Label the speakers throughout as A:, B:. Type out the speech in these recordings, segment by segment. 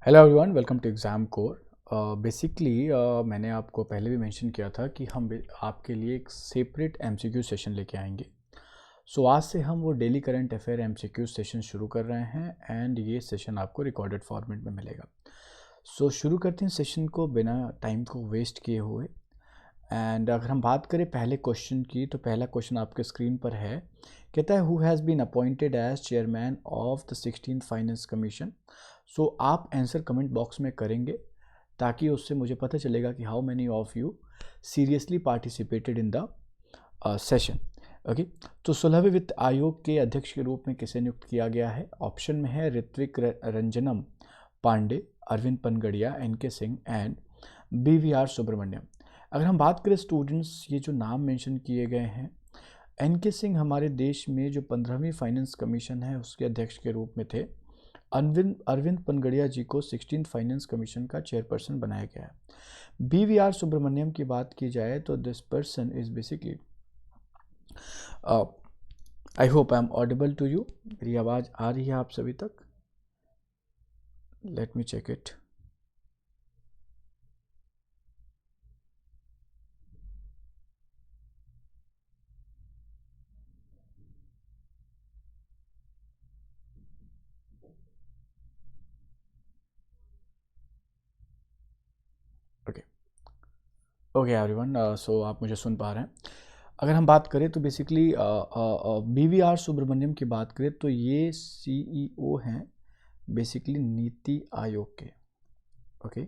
A: Hello everyone, welcome to exam core. Basically मैंने आपको पहले भी मेंशन किया था कि हम आपके लिए एक सेपरेट एमसीक्यू सेशन लेके आएंगे। सो आज से हम वो daily current affair MCQ session शुरू कर रहे हैं एंड ये सेशन आपको रिकॉर्डेड फॉर्मेट में मिलेगा। सो शुरू करते हैं सेशन को बिना टाइम को वेस्ट किए हुए। एंड अगर हम बात करें पहले क्वेश्चन की, तो पहला क्वेश्चन आपके स्क्रीन पर है। कहता है who has been appointed as chairman of the 16th finance commission. So आप आंसर कमेंट बॉक्स में करेंगे ताकि उससे मुझे पता चलेगा कि how many of you seriously participated in the session. Okay, तो 16वें वित्त आयोग के अध्यक्ष के रूप में किसे नियुक्त किया गया है? ऑप्शन में है ऋत्विक रंजनम पांडे, अरविंद पनगड़िया, एन.के. सिंह एंड बी.वी.आर. सुब्रमण्यम। अगर हम बात करें स्टूडेंट्स, ये जो नाम मेंशन किए गए हैं, एन.के. सिंह हमारे देश में जो 15वीं फाइनेंस कमीशन है उसके अध्यक्ष के रूप में थे। अरविंद पनगड़िया जी को 16th फाइनेंस कमीशन का चेयरपर्सन बनाया गया है। बी.वी.आर. सुब्रमण्यम की बात की जाए तो this person is basically, I hope I am audible to you. मेरी आवाज़ आ रही है आप सभी तक? Let me check it. Okay okay everyone, so आप मुझे सुन पा रहे हैं। अगर हम बात करें तो बेसिकली बी.वी.आर. सुब्रमण्यम की बात करें तो ये सीईओ हैं बेसिकली नीति आयोग के। ओके,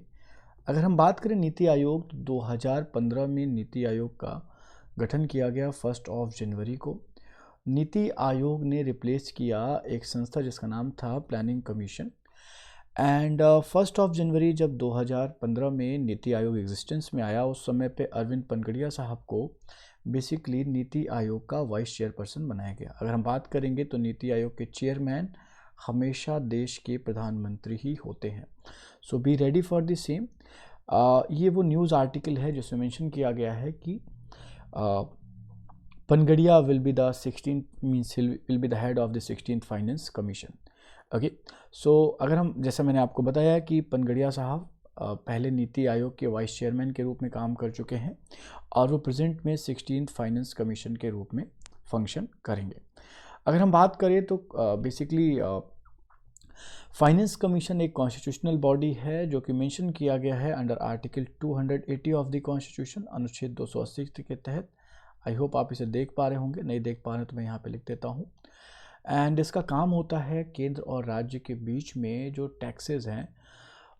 A: अगर हम बात करें नीति आयोग, तो 2015 में नीति आयोग का गठन किया गया 1 जनवरी को। नीति आयोग ने रिप्लेस किया एक संस्था जिसका नाम था प्लानिंग कमीशन। एंड 1 जनवरी जब 2015 में नीति आयोग एग्जिस्टेंस में आया, उस समय पे अरविंद पनगड़िया साहब को बेसिकली नीति आयोग का वाइस चेयरपर्सन बनाया गया। अगर हम बात करेंगे तो नीति आयोग के चेयरमैन हमेशा देश के प्रधानमंत्री ही होते हैं। So be ready for the same. ये वो न्यूज़ आर्टिकल है जिसमें मेंशन किया गया है कि Panagariya will be the 16th means will be the head of the 16th finance commission. Okay, so अगर हम, जैसा मैंने आपको बताया कि पनगड़िया साहब पहले नीति आयोग के वाइस चेयरमैन के रूप में काम कर चुके हैं और वो प्रेजेंट में 16th फाइनेंस कमीशन के रूप में फंक्शन करेंगे। अगर हम बात करें तो बेसिकली फाइनेंस कमीशन एक कॉन्स्टिट्यूशनल बॉडी है जो कि मेंशन किया गया है under article 280 of the constitution, अनुच्छेद 280 के तहत। आई होप आप इसे देख पा रहे होंगे, नहीं देख पा रहे तो मैं यहाँ पे लिख देता हूँ। एंड इसका काम होता है केंद्र और राज्य के बीच में जो टैक्सेस हैं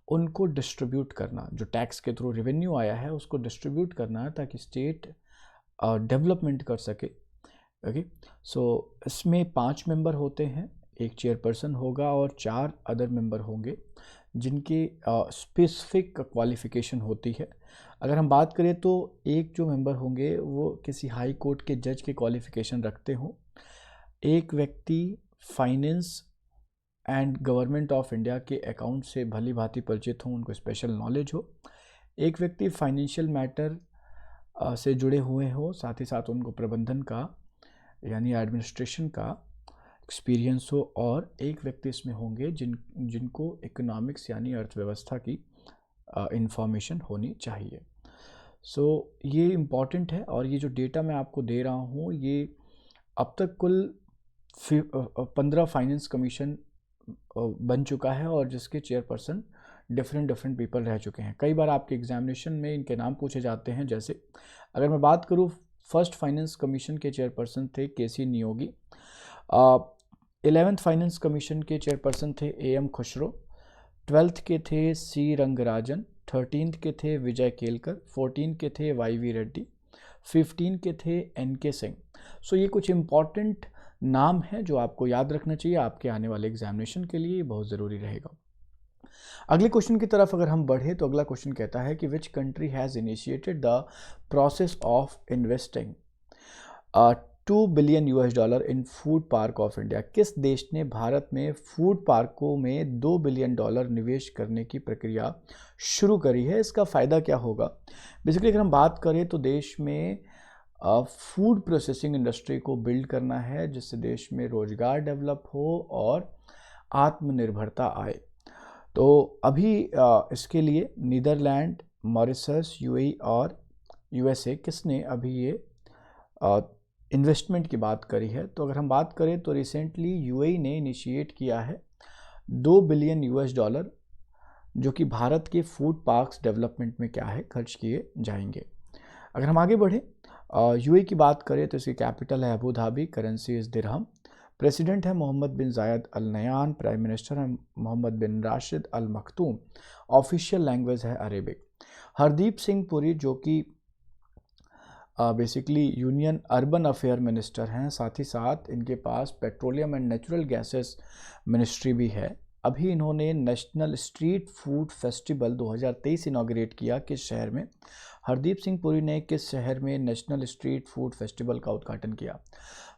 A: उनको डिस्ट्रीब्यूट करना, जो टैक्स के थ्रू रेवेन्यू आया है उसको डिस्ट्रीब्यूट करना ताकि स्टेट डेवलपमेंट कर सके। ओके, सो इसमें 5 मेंबर होते हैं, एक चेयरपर्सन होगा और 4 अदर मेंबर होंगे जिनकी स्पेसिफिक क्वालिफिकेशन होती है। अगर हम बात करें तो एक जो मेंबर होंगे वो किसी हाई कोर्ट के जज के क्वालिफिकेशन रखते हों, एक व्यक्ति finance and government of India के अकाउंट से भली भांति परिचित हों, उनको स्पेशल नॉलेज हो, एक व्यक्ति फाइनेंशियल मैटर से जुड़े हुए हो, साथ ही साथ उनको प्रबंधन का यानी एडमिनिस्ट्रेशन का एक्सपीरियंस हो, और एक व्यक्ति इसमें होंगे जिनको इकोनॉमिक्स यानी अर्थव्यवस्था की इंफॉर्मेशन होनी चाहिए। सो ये इम्पॉर्टेंट है और ये जो डेटा मैं आपको दे रहा हूँ ये अब तक कुल 15 फाइनेंस कमीशन बन चुका है और जिसके चेयरपर्सन डिफरेंट पीपल रह चुके हैं। कई बार आपके एग्जामिनेशन में इनके नाम पूछे जाते हैं। जैसे अगर मैं बात करूँ, फर्स्ट फाइनेंस कमीशन के चेयरपर्सन थे K C. Neogy, 11th finance commission के चेयरपर्सन थे ए.एम. खुसरो, 12th के थे सी रंगराजन, 13th के थे विजय केलकर, 14 के थे वाई.वी. रेड्डी, 15 के थे एन.के. सिंह। सो ये कुछ इम्पॉर्टेंट नाम है जो आपको याद रखना चाहिए आपके आने वाले एग्जामिनेशन के लिए, बहुत ज़रूरी रहेगा। अगले क्वेश्चन की तरफ अगर हम बढ़े तो अगला क्वेश्चन कहता है कि which country has initiated the process of investing $2 billion in food park of India. किस देश ने भारत में फूड पार्कों में $2 बिलियन निवेश करने की प्रक्रिया शुरू करी है? इसका फ़ायदा क्या होगा? बेसिकली अगर हम बात करें तो देश में फूड प्रोसेसिंग इंडस्ट्री को बिल्ड करना है जिससे देश में रोजगार डेवलप हो और आत्मनिर्भरता आए। तो अभी इसके लिए नीदरलैंड, मॉरिशस, यूएई और यूएसए किसने अभी ये इन्वेस्टमेंट की बात करी है? तो अगर हम बात करें तो रिसेंटली यूएई ने इनिशिएट किया है 2 बिलियन यूएस डॉलर, जो कि भारत के फूड पार्क्स डेवलपमेंट में क्या है खर्च किए जाएंगे। अगर हम आगे बढ़ें, यूएई की बात करें तो इसकी कैपिटल है Abu Dhabi, currency is dirham, president है Mohammed bin Zayed Al Nahyan, prime minister है Mohammed bin Rashid Al Maktoum, official language है अरेबिक। हरदीप सिंह पुरी जो कि basically union urban affair minister हैं, साथ ही साथ इनके पास petroleum and natural gases ministry भी है। अभी इन्होंने national street food festival 2023 inaugurate किया। किस शहर में? हरदीप सिंह पुरी ने किस शहर में नेशनल स्ट्रीट फूड फेस्टिवल का उद्घाटन किया?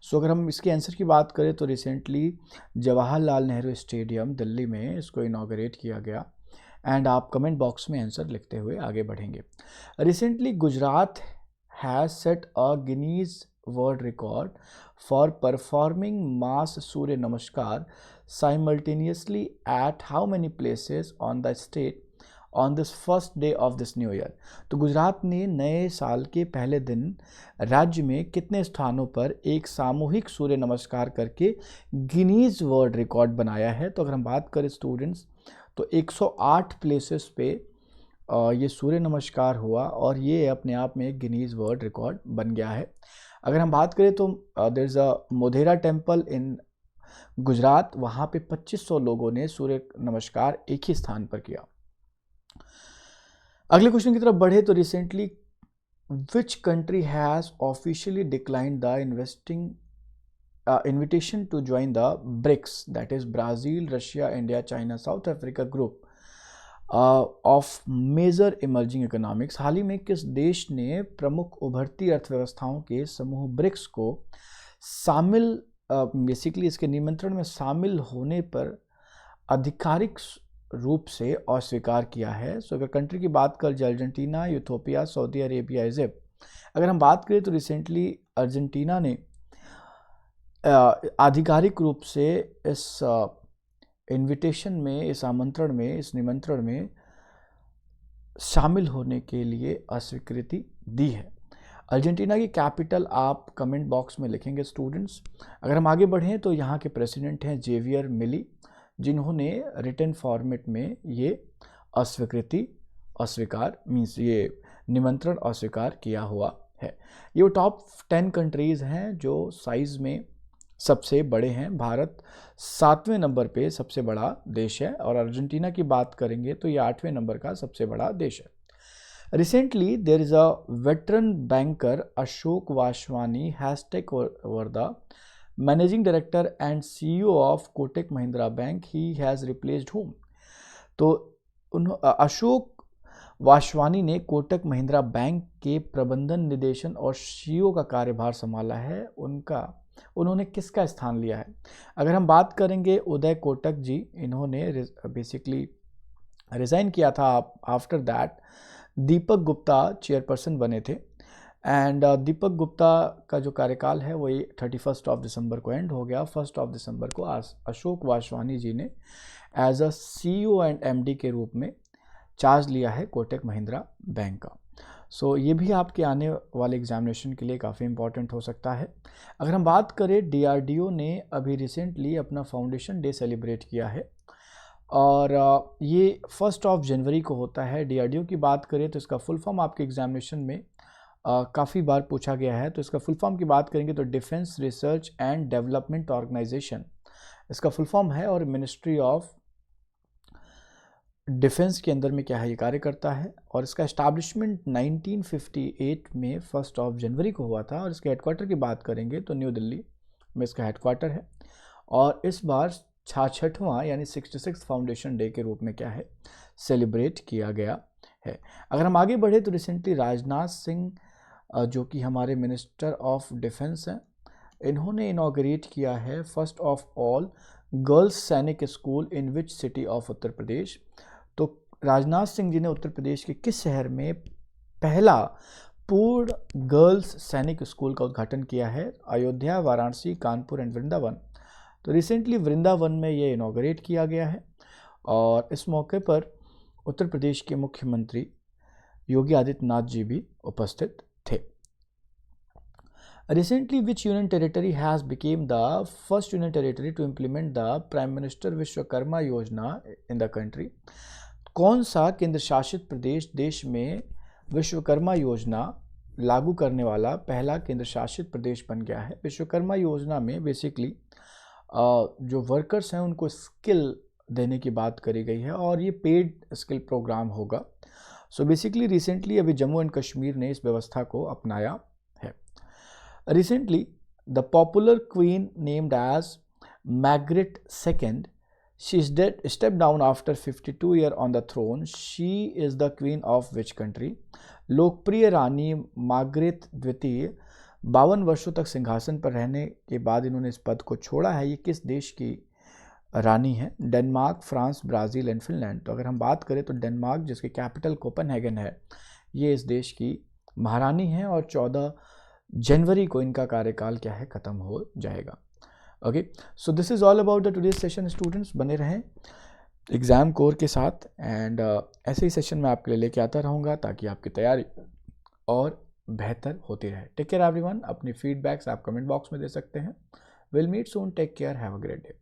A: सो अगर हम इसके आंसर की बात करें तो रिसेंटली जवाहरलाल नेहरू स्टेडियम दिल्ली में इसको इनाग्रेट किया गया। एंड आप कमेंट बॉक्स में आंसर लिखते हुए आगे बढ़ेंगे। Recently Gujarat has set a Guinness World Record for performing mass Surya Namaskar simultaneously at how many places on the state on this first day of this new year? तो गुजरात ने नए साल के पहले दिन राज्य में कितने स्थानों पर एक सामूहिक सूर्य नमस्कार करके गिनीज वर्ल्ड रिकॉर्ड बनाया है? तो अगर हम बात करें स्टूडेंट्स तो 108 प्लेसेस पे ये सूर्य नमस्कार हुआ और ये अपने आप में एक गिनीज वर्ल्ड रिकॉर्ड बन गया है। अगर हम बात करें तो there is a Modhera temple in Gujarat, वहाँ पे 2500 लोगों ने सूर्य नमस्कार एक ही स्थान पर किया। अगले क्वेश्चन की तरफ बढ़े तो recently which country has officially declined the invitation to join the BRICS, that is Brazil, Russia, India, China, South Africa group of major emerging economics. हाल ही में किस देश ने प्रमुख उभरती अर्थव्यवस्थाओं के समूह ब्रिक्स को शामिल बेसिकली इसके निमंत्रण में शामिल होने पर आधिकारिक रूप से अस्वीकार किया है? सो अगर कंट्री की बात कर जाए Argentina, Ethiopia, Saudi Arabia, Egypt. अगर हम बात करें तो रिसेंटली अर्जेंटीना ने आधिकारिक रूप से इस इनविटेशन में, इस आमंत्रण में, इस निमंत्रण में शामिल होने के लिए अस्वीकृति दी है। अर्जेंटीना की कैपिटल आप कमेंट बॉक्स में लिखेंगे स्टूडेंट्स। अगर हम आगे बढ़ें तो यहाँ के प्रेसिडेंट हैं जेवियर मिली, जिन्होंने रिटन फॉर्मेट में ये अस्वीकार मीन्स ये निमंत्रण अस्वीकार किया हुआ है। ये वो टॉप 10 कंट्रीज़ हैं जो साइज़ में सबसे बड़े हैं। भारत 7वें नंबर पे सबसे बड़ा देश है और अर्जेंटीना की बात करेंगे तो ये 8वें नंबर का सबसे बड़ा देश है। Recently there is a veteran banker Ashok Vaswani has take over the managing director and CEO of Kotak Mahindra bank. He has replaced whom? तो अशोक वासवानी ने कोटक महिंद्रा बैंक के प्रबंधन निदेशन और CEO का कार्यभार संभाला है। उन्होंने किसका स्थान लिया है? अगर हम बात करेंगे उदय कोटक जी, इन्होंने बेसिकली रिज़ाइन किया था। After that Deepak Gupta chairperson बने थे एंड दीपक गुप्ता का जो कार्यकाल है वो 31 दिसंबर को एंड हो गया। 1 दिसंबर को अशोक वासवानी जी ने as a CEO and MD के रूप में चार्ज लिया है कोटक महिंद्रा बैंक का। सो ये भी आपके आने वाले एग्जामिनेशन के लिए काफ़ी इंपॉर्टेंट हो सकता है। अगर हम बात करें DRDO ने अभी रिसेंटली अपना फाउंडेशन डे सेलिब्रेट किया है और ये 1 जनवरी को होता है। DRDO की बात करें तो इसका फुल फॉर्म आपके एग्जामिनेशन में काफ़ी बार पूछा गया है। तो इसका फुल फॉर्म की बात करेंगे तो defence research and development organisation इसका फुल फॉर्म है और मिनिस्ट्री ऑफ डिफेंस के अंदर में क्या है ये कार्य करता है। और इसका इस्टाब्लिशमेंट 1958 में 1 जनवरी को हुआ था और इसके हेडक्वार्टर की बात करेंगे तो न्यू दिल्ली में इसका हेडक्वार्टर है और इस बार 66वां यानी 66 फाउंडेशन डे के रूप में क्या है सेलिब्रेट किया गया है। अगर हम आगे बढ़े तो रिसेंटली राजनाथ सिंह जो कि हमारे मिनिस्टर ऑफ डिफेंस हैं, इन्होंने इनॉग्रेट किया है first of all girls Sainik school in which city of Uttar Pradesh. तो राजनाथ सिंह जी ने उत्तर प्रदेश के किस शहर में पहला पूर्ण गर्ल्स सैनिक स्कूल का उद्घाटन किया है? अयोध्या, वाराणसी, कानपुर एंड वृंदावन। तो रिसेंटली वृंदावन में ये इनॉग्रेट किया गया है और इस मौके पर उत्तर प्रदेश के मुख्यमंत्री योगी आदित्यनाथ जी भी उपस्थित थे। Recently, which union territory has become the first union territory to implement the Prime Minister Vishwakarma Yojana in the country? कौन सा केंद्र शासित प्रदेश देश में विश्वकर्मा योजना लागू करने वाला पहला केंद्र शासित प्रदेश बन गया है? विश्वकर्मा योजना में बेसिकली जो वर्कर्स हैं उनको स्किल देने की बात करी गई है और ये पेड स्किल प्रोग्राम होगा। सो बेसिकली रिसेंटली अभी जम्मू एंड कश्मीर ने इस व्यवस्था को अपनाया है। Recently the popular queen named as Margrethe II, she stepped down after 52 years on the throne. She is the queen of which country? लोकप्रिय रानी मार्गरेट द्वितीय 52 वर्षों तक सिंहासन पर रहने के बाद इन्होंने इस पद को छोड़ा है। ये किस देश की रानी है? Denmark, France, Brazil and Finland. तो अगर हम बात करें तो डेनमार्क, जिसकी कैपिटल कोपेनहेगन है, ये इस देश की महारानी है और 14 जनवरी को इनका कार्यकाल क्या है, ख़त्म हो जाएगा। Okay, so this is all about the today's session. Students बने रहें एग्ज़ाम कोर के साथ एंड ऐसे ही सेशन मैं आपके लिए लेके आता रहूँगा ताकि आपकी तैयारी और बेहतर होती रहे। Take care everyone. अपनी फीडबैक्स आप कमेंट बॉक्स में दे सकते हैं। Will meet soon. Take care. Have a great day.